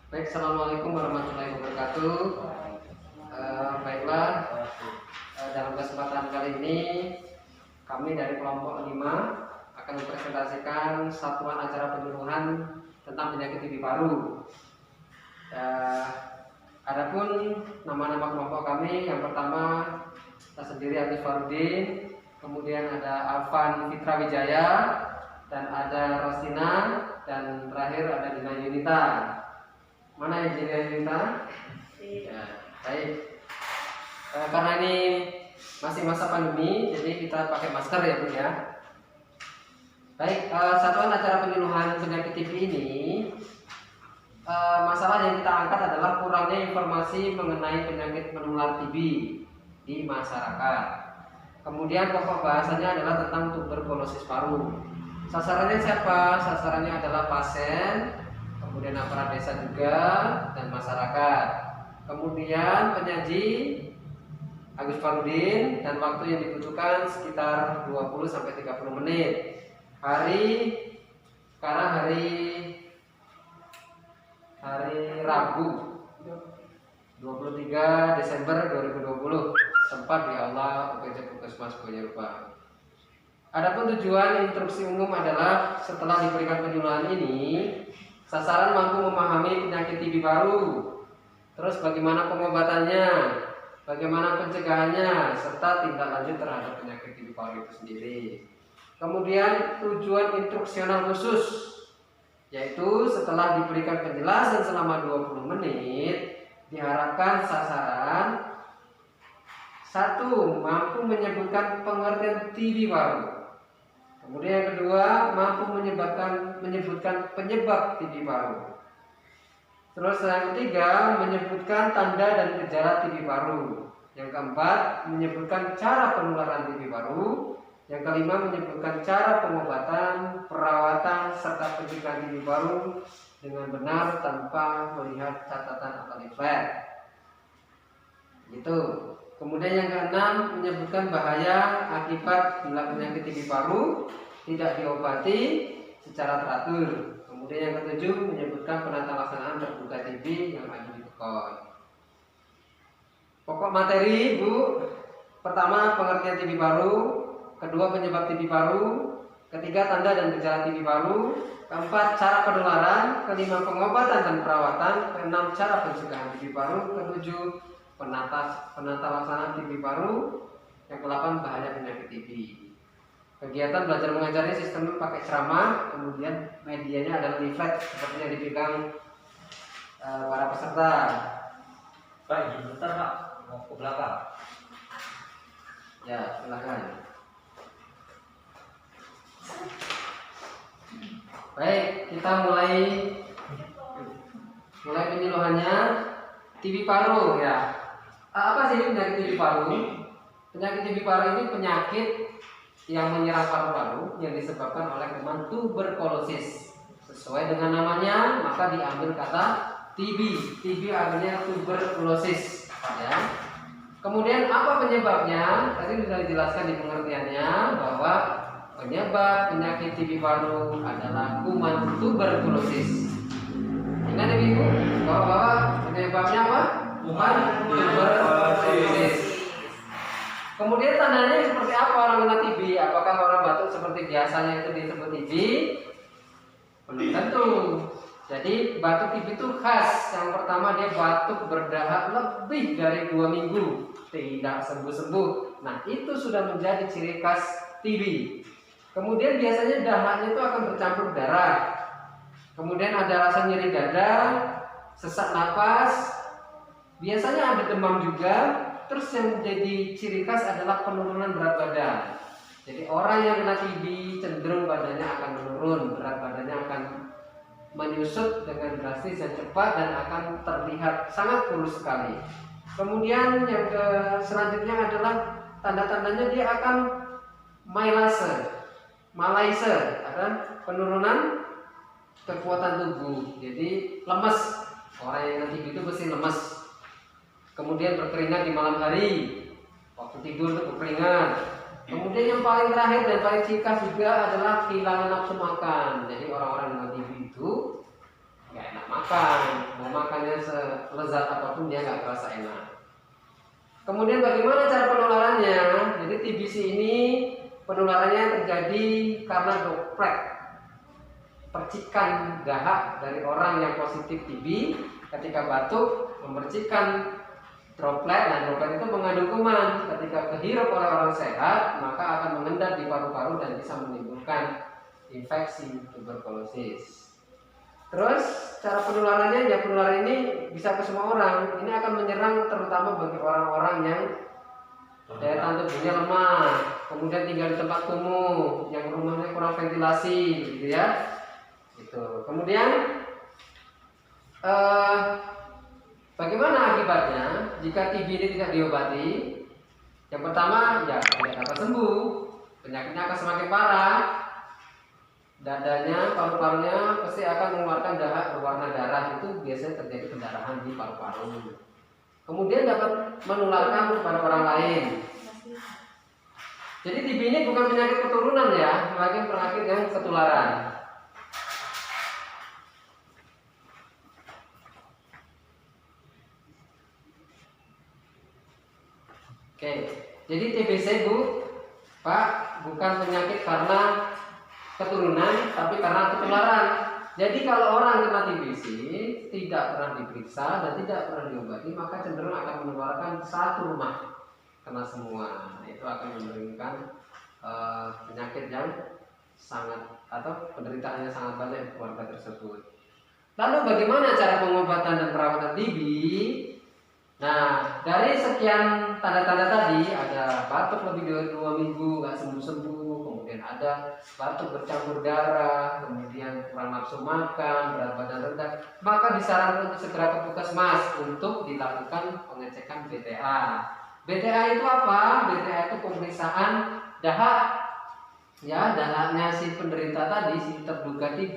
Baik, assalamualaikum warahmatullahi wabarakatuh. Baiklah, dalam kesempatan kali ini kami dari kelompok 5 akan mempresentasikan satuan acara penyuluhan tentang penyakit TB paru. Adapun nama-nama kelompok kami, yang pertama saya sendiri Agus Farudin, kemudian ada Alvan Fitra Wijaya, dan ada Rosina, dan terakhir ada Dina Yunita. Mana yang Dina Yunita? Ya, baik. Karena ini masih masa pandemi, jadi kita pakai masker ya Bu ya. Baik, satuan acara penyuluhan penyakit TB ini, masalah yang kita angkat adalah kurangnya informasi mengenai penyakit menular TB di masyarakat. Kemudian pokok bahasanya adalah tentang tuberkulosis paru. Sasarannya siapa? Sasarannya adalah pasien, kemudian aparat desa juga, dan masyarakat. Kemudian penyaji Agus Farudin, dan waktu yang dibutuhkan sekitar 20-30 menit. Sekarang hari Rabu 23 Desember 2020, tempat di Aula UPJ Puskesmas Boyarupa. Adapun tujuan instruksi umum adalah setelah diberikan penyuluhan ini, sasaran mampu memahami penyakit TB paru, terus bagaimana pengobatannya, bagaimana pencegahannya, serta tindak lanjut terhadap penyakit TB paru itu sendiri. Kemudian tujuan instruksional khusus, yaitu setelah diberikan penjelasan selama 20 menit, diharapkan sasaran 1. Mampu menyebutkan pengertian TB paru. Kemudian yang kedua, mampu menyebutkan penyebab TB paru. Terus yang ketiga, menyebutkan tanda dan gejala TB paru. Yang keempat, menyebutkan cara penularan TB paru. Yang kelima, menyebutkan cara pengobatan, perawatan, serta pencegahan TB paru dengan benar tanpa melihat catatan atau leaflet. Gitu. Kemudian yang keenam, menyebutkan bahaya akibat bila penyakit TB paru tidak diobati secara teratur. Kemudian yang ketujuh, menyebutkan penata laksanaan terbuka TB yang lagi dibekon. Pokok materi Bu, pertama pengertian TB paru, kedua penyebab TB paru, ketiga tanda dan gejala TB paru, keempat cara penularan, kelima pengobatan dan perawatan, keenam cara pencegahan TB paru, ketujuh penata laksanaan TB paru, yang ke-8 bahaya penyakit TB. Kegiatan belajar mengajarnya sistem pakai ceramah, kemudian medianya adalah leaflet seperti yang dipegang para peserta. Pak, izin bentar Pak, mau ke belakang. Ya, silakan. Baik, kita mulai penyuluhannya. TB paru ya. Apa sih penyakit TB paru? Penyakit TB paru ini penyakit yang menyerang paru-paru yang disebabkan oleh kuman tuberkulosis. Sesuai dengan namanya, maka diambil kata TB. TB artinya tuberkulosis ya. Kemudian apa penyebabnya? Tadi sudah dijelaskan di pengertiannya bahwa penyebab penyakit TB paru adalah kuman tuberkulosis. Ingat ya Ibu, bahwa penyebabnya apa? Kuman tuberkulosis. Kemudian tandanya seperti apa orang kena TB? Apakah orang batuk seperti biasanya itu disebut TB? Belum tentu. Jadi batuk TB itu khas. Yang pertama dia batuk berdahak lebih dari 2 minggu, tidak sembuh-sembuh. Nah itu sudah menjadi ciri khas TB. Kemudian biasanya dahaknya itu akan bercampur darah. Kemudian ada rasa nyeri dada, sesak napas, biasanya ada demam juga. Terus yang menjadi ciri khas adalah penurunan berat badan. Jadi orang yang kena TB cenderung badannya akan menurun, berat badannya akan menyusut dengan drastis dan cepat dan akan terlihat sangat kurus sekali. Kemudian yang selanjutnya adalah tanda-tandanya dia akan malaise, ada penurunan kekuatan tubuh. Jadi lemes, orang yang kena TB itu pasti lemes. Kemudian berkeringat di malam hari, waktu tidur itu berkeringat. Kemudian yang paling terakhir dan paling ciri khas juga adalah kehilangan nafsu makan. Jadi orang-orang dengan TB itu nggak enak makan, mau makannya selezat apapun dia nggak terasa enak. Kemudian bagaimana cara penularannya? Jadi TBC ini penularannya terjadi karena droplet, percikan dahak dari orang yang positif TB ketika batuk memercikkan droplet, dan droplet itu mengandung kuman. Ketika kehirup oleh orang sehat, maka akan mengendap di paru-paru dan bisa menimbulkan infeksi tuberkulosis. Terus cara penularannya, ya penularan ini bisa ke semua orang. Ini akan menyerang terutama bagi orang-orang yang daya tahan tubuhnya lemah, kemudian tinggal di tempat kumuh, yang rumahnya kurang ventilasi, gitu ya. Gitu. Kemudian bagaimana akibatnya jika TB ini tidak diobati? Yang pertama, ya tidak dapat sembuh, penyakitnya akan semakin parah. Dadanya, paru-parunya pasti akan mengeluarkan dahak berwarna darah, itu biasanya terjadi pendarahan di paru-paru. Kemudian dapat menularkan kepada orang lain. Jadi TB ini bukan penyakit keturunan ya, melainkan penyakit yang ketularan. Oke, jadi TBC Bu, Pak, bukan penyakit karena keturunan, tapi karena ketularan. Jadi kalau orang kena TBC tidak pernah diperiksa dan tidak pernah diobati, maka cenderung akan menularkan satu rumah, kena semua. Itu akan memberikan penyakit yang sangat, atau penderitaannya sangat banyak di keluarga tersebut. Lalu bagaimana cara pengobatan dan perawatan TB? Nah, dari sekian tanda-tanda tadi, ada batuk lebih dari 2 minggu nggak sembuh-sembuh, kemudian ada batuk bercampur darah, kemudian kurang nafsu makan, berat badan rendah, maka disarankan untuk segera ke puskesmas untuk dilakukan pengecekan BTA. BTA itu apa? BTA itu pemeriksaan dahak, ya, dahaknya si penderita tadi, si terduga TB,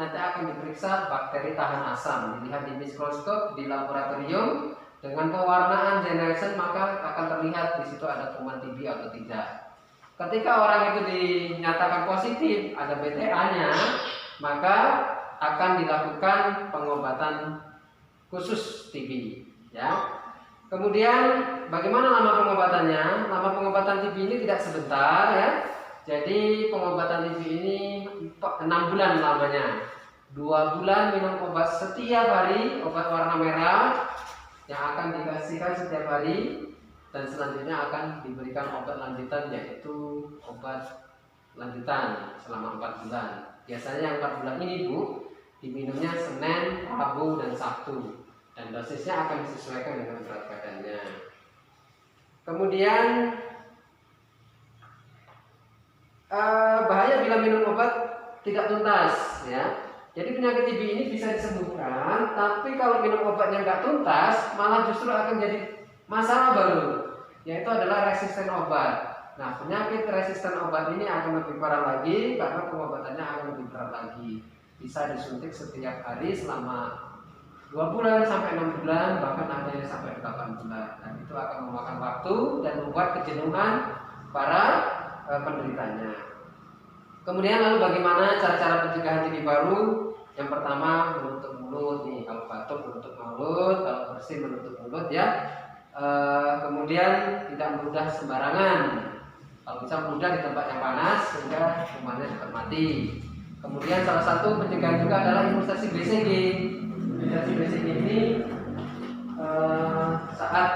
nanti akan diperiksa bakteri tahan asam, dilihat di mikroskop di laboratorium. Dengan pewarnaan generation maka akan terlihat di situ ada kuman TB atau tidak. Ketika orang itu dinyatakan positif, ada BTA-nya, maka akan dilakukan pengobatan khusus TB. Ya. Kemudian bagaimana lama pengobatannya? Lama pengobatan TB ini tidak sebentar ya. Jadi pengobatan TB ini 6 bulan lamanya. 2 bulan minum obat setiap hari, obat warna merah yang akan dikasihkan setiap hari, dan selanjutnya akan diberikan obat lanjutan, yaitu obat lanjutan selama 4 bulan. Biasanya yang 4 bulan ini Bu, diminumnya Senin, Rabu, dan Sabtu, dan dosisnya akan disesuaikan dengan berat badannya. Kemudian bahaya bila minum obat tidak tuntas ya. Jadi penyakit TB ini bisa disembuhkan, tapi kalau minum obatnya nggak tuntas, malah justru akan jadi masalah baru, yaitu adalah resisten obat. Nah, penyakit resisten obat ini akan lebih parah lagi karena pengobatannya akan lebih berat lagi. Bisa disuntik setiap hari selama 2 bulan sampai 6 bulan, bahkan ada yang sampai 8 bulan. Dan itu akan memakan waktu dan membuat kejenuhan para penderitanya. Kemudian lalu bagaimana cara-cara pencegahan TB paru? Yang pertama, menutup mulut nih. Kalau batuk menutup mulut, kalau bersin menutup mulut ya. Kemudian tidak meludah sembarangan. Kalau bisa meludah di tempat yang panas sehingga kumannya cepat mati. Kemudian salah satu pencegahan juga adalah imunisasi BCG. Imunisasi BCG ini saat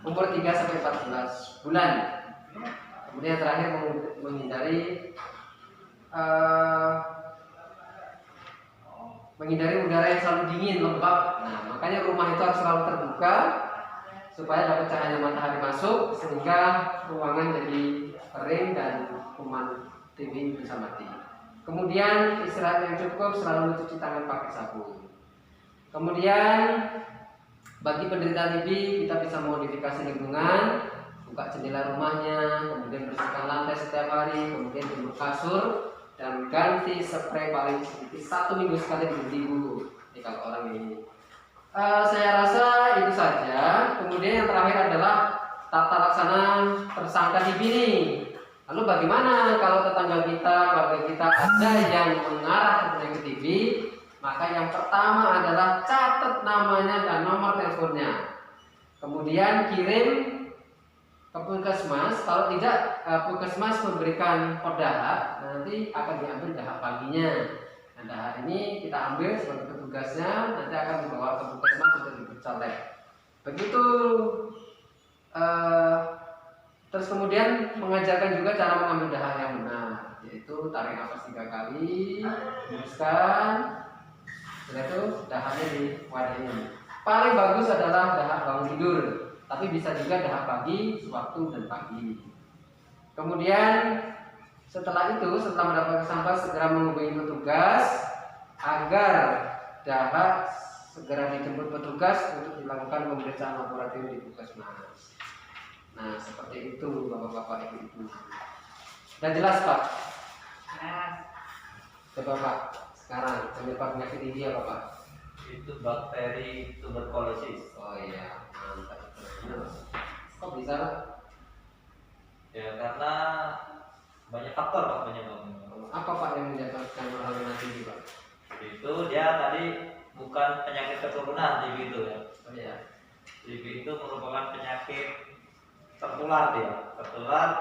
umur 3 sampai 14 bulan. Kemudian terakhir menghindari udara yang selalu dingin, lembab. Nah, makanya rumah itu harus selalu terbuka supaya dapat cahaya matahari masuk sehingga ruangan jadi kering dan kuman TB bisa mati. Kemudian istirahat yang cukup, selalu mencuci tangan pakai sabun. Kemudian bagi penderita TB kita bisa modifikasi lingkungan, buka jendela rumahnya, kemudian bersihkan lantai setiap hari, kemudian jemur kasur, dan ganti spray paling sedikit 1 minggu sekali di bulu. Ini kalau orang ini. Saya rasa itu saja. Kemudian yang terakhir adalah tata laksana tersangka TB ini. Lalu bagaimana kalau tetangga kita, keluarga kita ada yang mengarah ke penyakit TB? maka yang pertama adalah catat namanya dan nomor teleponnya. Kemudian kirim ke puskesmas. Kalau tidak puskesmas memberikan kode dahak, nanti akan diambil dahak paginya. Nah, dahak ini kita ambil sebagai petugasnya, nanti akan dibawa ke puskesmas untuk dipercolek. Begitu. Terus kemudian mengajarkan juga cara mengambil dahak yang benar, yaitu tarik nafas 3 kali, hembuskan, setelah itu dahaknya di wadah ini. Paling bagus adalah dahak bangun tidur, tapi bisa juga dahak pagi, sewaktu dan pagi. Kemudian setelah mendapatkan sampel segera menghubungi petugas agar dahak segera dijemput petugas untuk dilakukan pemeriksaan laboratorium di puskesmas. Nah, seperti itu bapak-bapak, ibu-ibu. Dan jelas Pak? Jelas. Coba Pak, sekarang penyebab penyakit ini apa Pak? Itu bakteri tuberkulosis. Oh iya, mantap. Kok bisa Pak? Ya karena banyak faktor Pak penyebabnya. Apa Pak yang menyebabkan orang kena TB Pak? Itu dia tadi bukan penyakit keturunan TB itu ya. Oh iya. TB itu merupakan penyakit tertular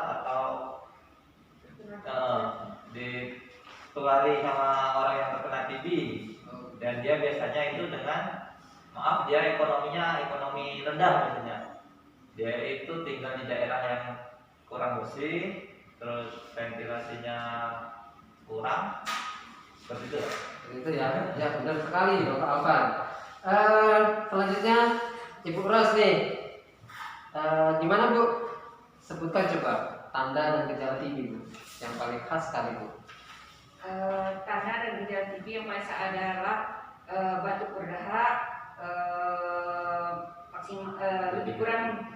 atau ditulari sama orang yang terkena TB. Dan dia biasanya itu dia ekonomi rendah biasanya. Dia itu tinggal di daerah yang kurang bersih, terus ventilasinya kurang, seperti itu. Itu ya, ya benar sekali Bapak Alvan. Selanjutnya Ibu Ros nih, gimana Bu? Sebutkan coba tanda dan gejala TB Bu, yang paling khas sekali Bu. Tanda dan gejala TB yang paling khas adalah batuk berdahak,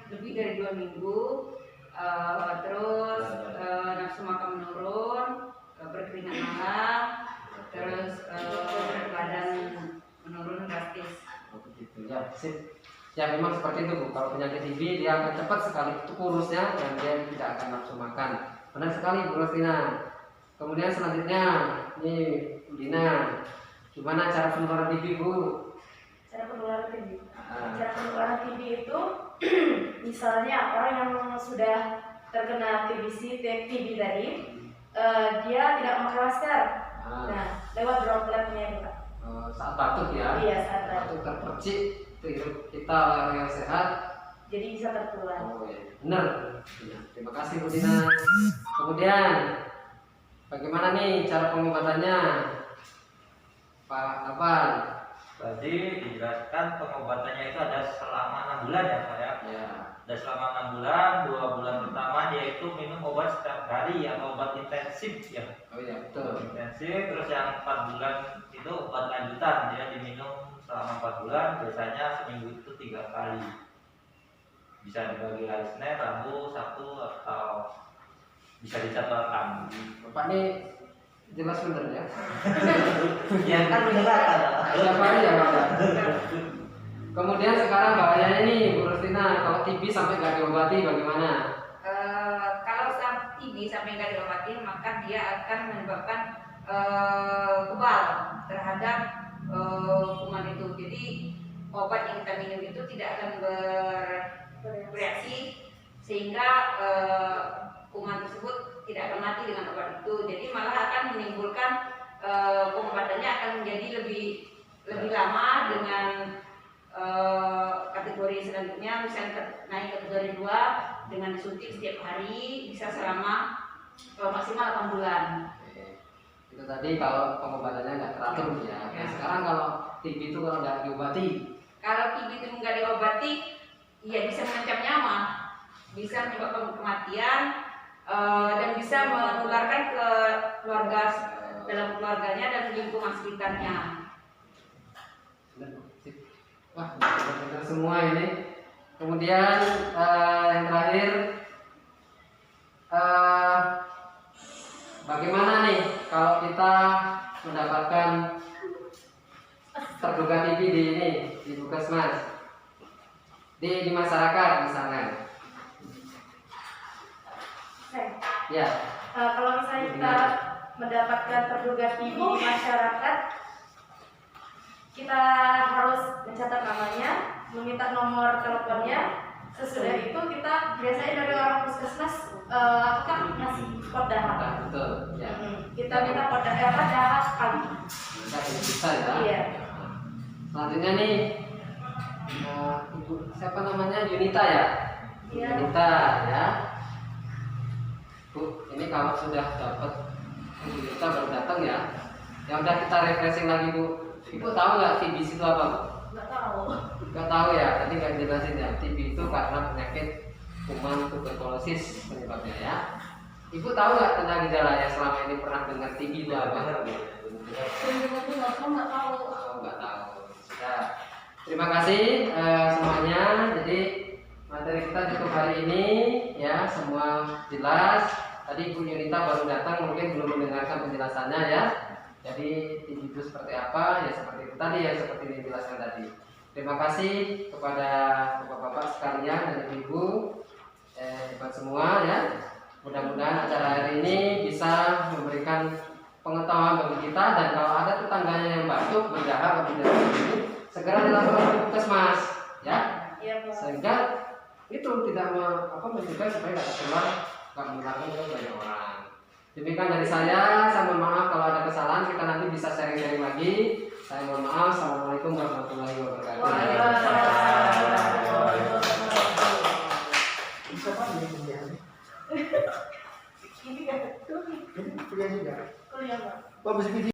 lebih dari 2 minggu, terus nafsu makan menurun, berkeringat malam, terus berat badan menurun drastis. Begitu ya, sip. Ya memang seperti itu Bu. Kalau penyakit TB dia akan cepat sekali itu kurusnya dan dia tidak akan nafsu makan. Benar sekali Bu Rostina. Kemudian selanjutnya nih Bu Dina, gimana cara penularan TB Bu? Cara penularan TB. Cara penularan TB itu misalnya orang yang sudah terkena TBC, TB tadi, dia tidak memakai masker. Nah, lewat dropletnya Pak. Saat batuk ya? Iya, saat batuk. Terpercik, kita orang yang sehat. Jadi bisa tertular. Oh iya, benar. Ya, terima kasih Bu Dina. Kemudian, bagaimana nih cara pengobatannya, Pak Alvan? Tadi dijelaskan pengobatannya itu ada selama 6 bulan ya Pak ya. Ya. Dan selama 6 bulan, 2 bulan pertama dia itu minum obat setiap hari atau obat intensif ya. Oh iya betul. Intensif, terus yang 4 bulan itu obat lanjutan, dia diminum selama 4 bulan, biasanya seminggu itu 3 kali. Bisa dibagi hari Senin, Rabu, Sabtu, atau bisa dijadwalkan. Bapak nih jelas bener ya. Ya kan mendengarkan. Setiap hari ya Pak. Kemudian sekarang bahayanya nih Bu Rustina, kalau TB sampai nggak diobati bagaimana? Kalau TB sampai nggak diobati, maka dia akan menyebabkan kebal terhadap kuman itu. Jadi obat yang kita minum itu tidak akan bereaksi sehingga kuman tersebut tidak akan mati dengan obat itu. Jadi malah akan menimbulkan pengobatannya akan menjadi lebih lama dengan kategori selanjutnya, misalnya naik kategori 2 dengan disuntik setiap hari bisa selama maksimal 8 bulan. Itu tadi kalau pengobatannya nggak teratur ya. Nah, sekarang kalau TB itu kalau nggak diobati? Kalau TB itu nggak diobati, ya bisa mengancam nyawa, bisa menyebabkan kematian dan bisa menularkan ke keluarga dalam keluarganya dan lingkungan sekitarnya. Wah, benar semua ini. Kemudian yang terakhir, bagaimana nih kalau kita mendapatkan terduga TB di puskesmas, di masyarakat misalnya? Ya. Kalau misalnya kita mendapatkan terduga TB di masyarakat, kita harus mencatat namanya, meminta nomor teleponnya. Sesudah itu kita biasanya dari orang puskesmas apakah ngasih kode dahak. Nah, betul. Ya. Kita minta kode dahak kali. Bisa bisa ya. Iya. Selanjutnya nih, Ibu siapa namanya, Yunita ya? Iya. Yunita ya. Bu, ini kalau sudah dapat Bu Yunita baru datang ya. Yang udah kita refreshing lagi Bu. Ibu tahu nggak TBC itu apa Bu? Nggak tahu. Nggak tahu ya. Tadi nggak jelasin ya. TB itu karena penyakit kuman tuberkulosis penyebabnya ya. Ibu tahu nggak tentang gejala yang selama ini pernah dengar TB itu apa? Nggak tahu. Oh, nggak tahu. Sudah. Terima kasih semuanya. Jadi materi kita cukup hari ini ya, semua jelas. Tadi Bu Yunita baru datang, mungkin belum mendengarkan penjelasannya ya. Jadi TB itu seperti apa? Ya seperti itu tadi ya, seperti yang dijelaskan tadi. Terima kasih kepada bapak-bapak sekalian dan ibu-ibu, hebat semua ya. Mudah-mudahan acara hari ini bisa memberikan pengetahuan bagi kita, dan kalau ada tetangganya yang batuk, berdahak atau tidak ini, segera dilaporkan ke puskesmas ya. Iya, Pak. Sehingga itu tidak mencegah supaya tidak tertular, nggak menularkan ke banyak orang. Demikian dari saya mohon maaf kalau ada kesalahan, kita nanti bisa sharing-sharing lagi. Saya mohon maaf. Assalamualaikum warahmatullahi wabarakatuh.